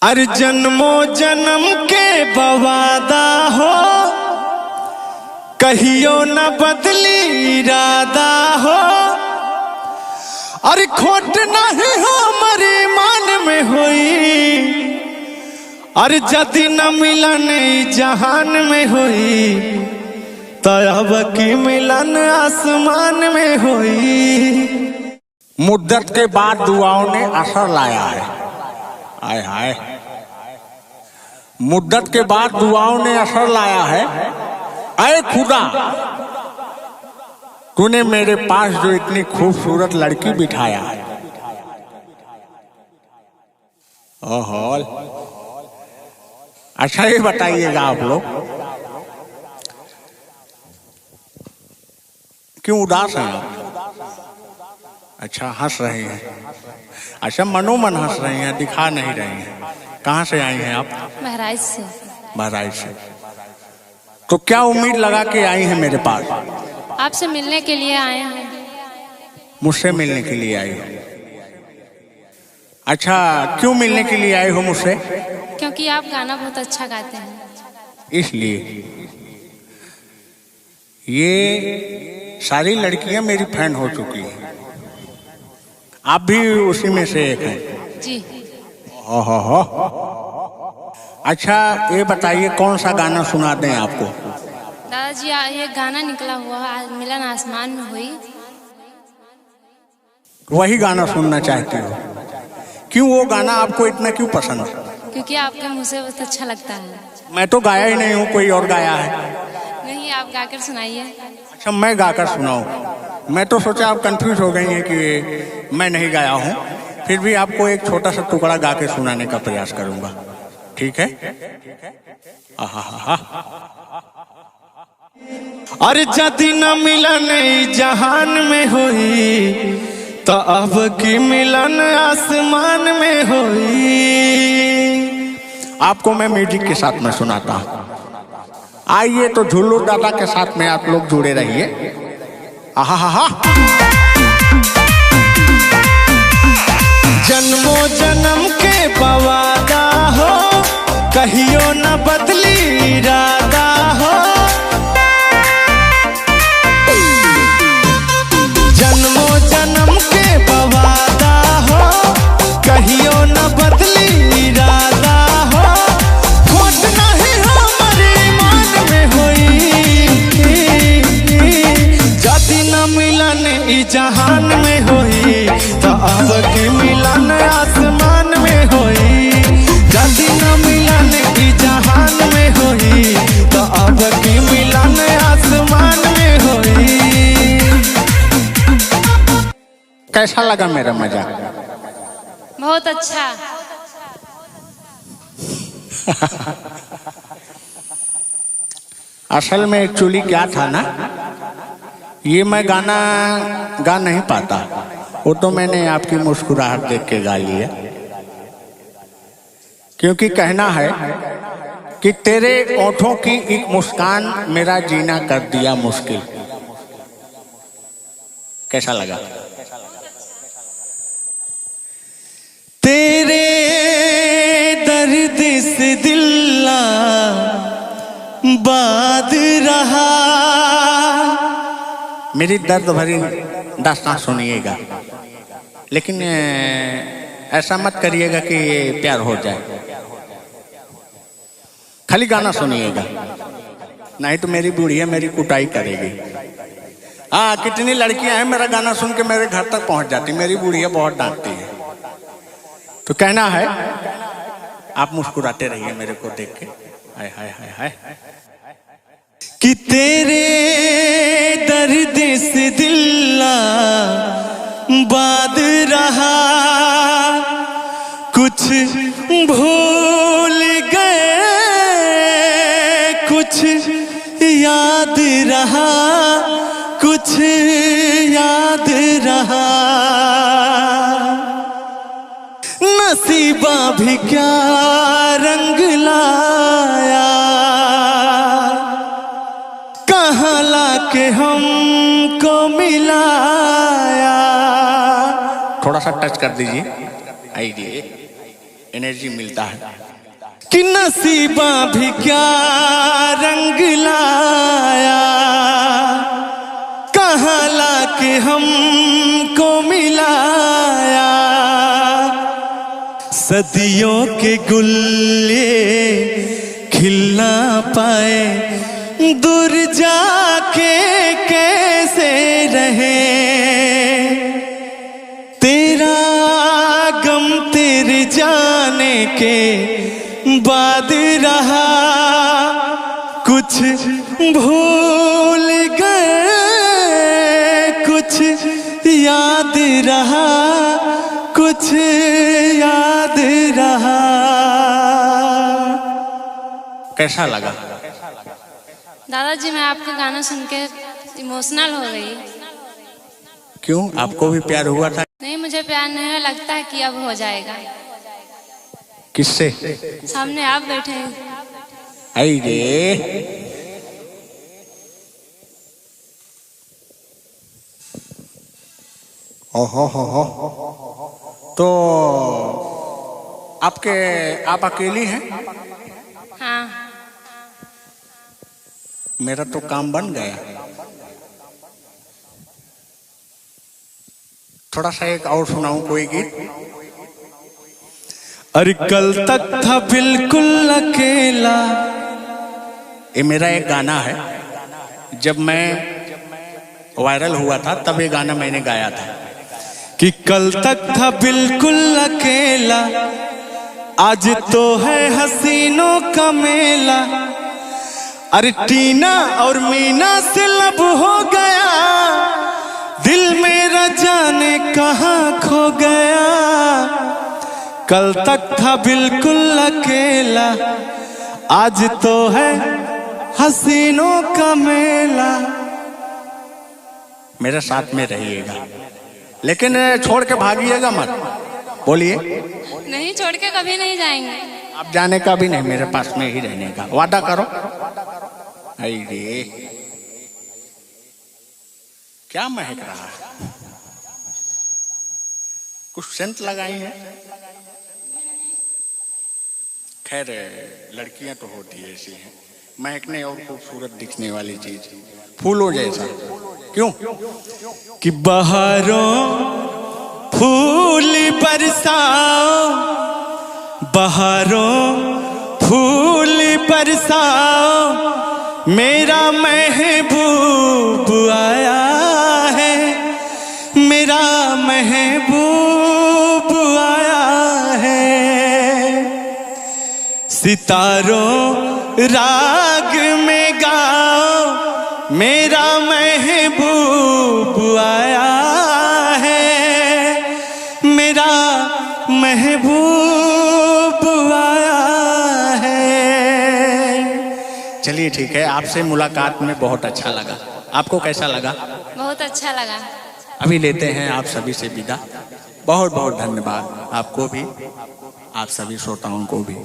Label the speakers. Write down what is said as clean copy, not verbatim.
Speaker 1: अरे जन्मों जन्म के बवादा हो, कहियो न बदली इरादा हो। अरे खोट नहीं हो हमारे मान में हुई, अरे जदी न मिलन जहान में हुई, तो अब की मिलन आसमान में हुई।
Speaker 2: मुद्दत के बाद दुआओं ने असर लाया है। आय हाय, मुद्दत के बाद दुआओं ने असर लाया है। अरे खुदा, तूने मेरे पास जो इतनी खूबसूरत लड़की बिठाया है, ओहो। अच्छा ये बताइएगा आप लोग क्यों उदास हैं आप? अच्छा हंस रहे हैं, अच्छा मनोमन हंस रहे हैं, दिखा नहीं रहे हैं। कहाँ से आई हैं आप?
Speaker 3: बहराइच से।
Speaker 2: बहराइच से। तो क्या उम्मीद लगा के आई हैं मेरे पास?
Speaker 3: आपसे मिलने के लिए आए हैं।
Speaker 2: मुझसे मिलने के लिए आई हो? अच्छा, क्यों मिलने के लिए आए हो मुझसे?
Speaker 3: क्योंकि आप गाना बहुत अच्छा गाते हैं,
Speaker 2: इसलिए। ये सारी लड़कियां मेरी फैन हो चुकी हैं, आप भी उसी में से एक हैं।
Speaker 3: जी।
Speaker 2: हो। अच्छा ये बताइए कौन सा गाना सुना दें आपको?
Speaker 3: दादाजी ये गाना निकला हुआ आज मिलन आसमान में हुई,
Speaker 2: वही गाना सुनना चाहती हो? क्यों वो गाना आपको इतना क्यों पसंद है?
Speaker 3: क्योंकि आपके मुँह से बहुत अच्छा लगता है।
Speaker 2: मैं तो गाया ही नहीं हूँ, कोई और गाया है।
Speaker 3: नहीं, आप गाकर सुनाइए।
Speaker 2: अच्छा मैं गाकर सुनाऊं? मैं तो सोचा आप कंफ्यूज हो गई हैं कि मैं नहीं गाया हूँ, फिर भी आपको एक छोटा सा टुकड़ा गा के सुनाने का प्रयास करूंगा, ठीक है?
Speaker 1: अरे जदी न मिलन जहान में हुई, तो अब की मिलन आसमान में हुई।
Speaker 2: आपको मैं म्यूजिक के साथ में सुनाता हूँ। आइए तो झुल्लू दादा के साथ में आप लोग जुड़े रहिए। आहा।
Speaker 1: जन्मों जन्म के बवादा हो, कहियो न बदली इरादा हो। जन्मों जन्म के बवादा हो, कहियो न बदली इरादा हो। खोट नहीं हमारे मान में हुई, जदी न मिलन ई जहान में हुई, तो अब की मिलन आसमान में हुई। जदी न मिलन ई जहान में हुई, तो अब की मिलन आसमान में हुई।
Speaker 2: कैसा लगा मेरा मजाक?
Speaker 3: बहुत अच्छा।
Speaker 2: असल में एक्चुअली क्या था ना, ये मैं गाना गा नहीं पाता, वो तो मैंने आपकी मुस्कुराहट देख के गा लिया। क्योंकि कहना है कि तेरे ओठों की एक मुस्कान मेरा जीना कर दिया मुश्किल। कैसा लगा?
Speaker 1: तेरे दर्द से दिल बाद रहा।
Speaker 2: मेरी दर्द भरी दास्तां सुनिएगा, लेकिन ऐसा मत करिएगा कि ये प्यार हो जाए। खाली गाना सुनिएगा, नहीं तो मेरी बुढ़िया मेरी कुटाई करेगी। हाँ, कितनी लड़कियां हैं मेरा गाना सुन के मेरे घर तक पहुंच जाती, मेरी बुढ़िया बहुत डांटती है। तो कहना है आप मुस्कुराते रहिए मेरे को देख के। हाय हाय हाय हाय,
Speaker 1: कि तेरे दर्द से दिल बाद रहा। कुछ भूल गए, कुछ याद रहा, कुछ याद रहा। नसीबा भी क्या रंग लाया, कहाँ लाके हमको मिलाया।
Speaker 2: थोड़ा सा टच कर दीजिए। आइए एनर्जी मिलता है।
Speaker 1: कि नसीबा भी क्या रंग लाया, कहाँ लाके हमको मिलाया। सदियों के गुल्ले खिल ना पाए, दूर जाके कैसे रहे। तेरा गम तेरे जाने के बाद रहा, कुछ भूल गए कुछ याद रहा, कुछ याद रहा।
Speaker 2: कैसा लगा?
Speaker 3: दादाजी मैं आपका गाना सुन के इमोशनल हो गई।
Speaker 2: क्यों, आपको भी प्यार हुआ था?
Speaker 3: नहीं, मुझे प्यार नहीं है, लगता है कि अब हो जाएगा।
Speaker 2: किससे?
Speaker 3: सामने आप बैठे हैं।
Speaker 2: आई रे, ओहो हो। तो आप अकेली हैं?
Speaker 3: हाँ।
Speaker 2: मेरा तो काम बन गया। थोड़ा सा एक और सुनाऊं कोई गीत?
Speaker 1: अरे कल तक था बिल्कुल अकेला।
Speaker 2: ये मेरा एक गाना है, जब मैं वायरल हुआ था तब ये गाना मैंने गाया था।
Speaker 1: कि कल तक था बिल्कुल अकेला, आज तो है हसीनों का मेला। अरे टीना और मीना से लब हो गया, दिल मेरा जाने कहाँ खो गया। कल तक था बिल्कुल अकेला, आज तो है हसीनों का मेला।
Speaker 2: मेरे साथ में रहिएगा, लेकिन छोड़ के भागिएगा मत। बोलिए।
Speaker 3: नहीं, छोड़ के कभी नहीं जाएंगे।
Speaker 2: आप जाने का भी नहीं, मेरे पास में ही रहने का वादा करो। आई रे, क्या महक रहा है? कुछ सेंट लगाई है? खैर, लड़कियां तो होती है ऐसी हैं, महकने और खूबसूरत दिखने वाली चीज, फूलों जैसा। क्यों?
Speaker 1: कि बहारों फूल बरसाओ, बहारों फूल बरसाओ, मेरा महबूब आया है, मेरा महबूब आया है। सितारों राग में गाओ, मेरा महबूब आया है, मेरा महबूब आया है।
Speaker 2: चलिए ठीक है, आपसे मुलाकात में बहुत अच्छा लगा। आपको कैसा लगा?
Speaker 3: बहुत अच्छा लगा।
Speaker 2: अभी लेते हैं आप सभी से विदा। बहुत बहुत धन्यवाद आपको भी, आप सभी श्रोताओं को भी।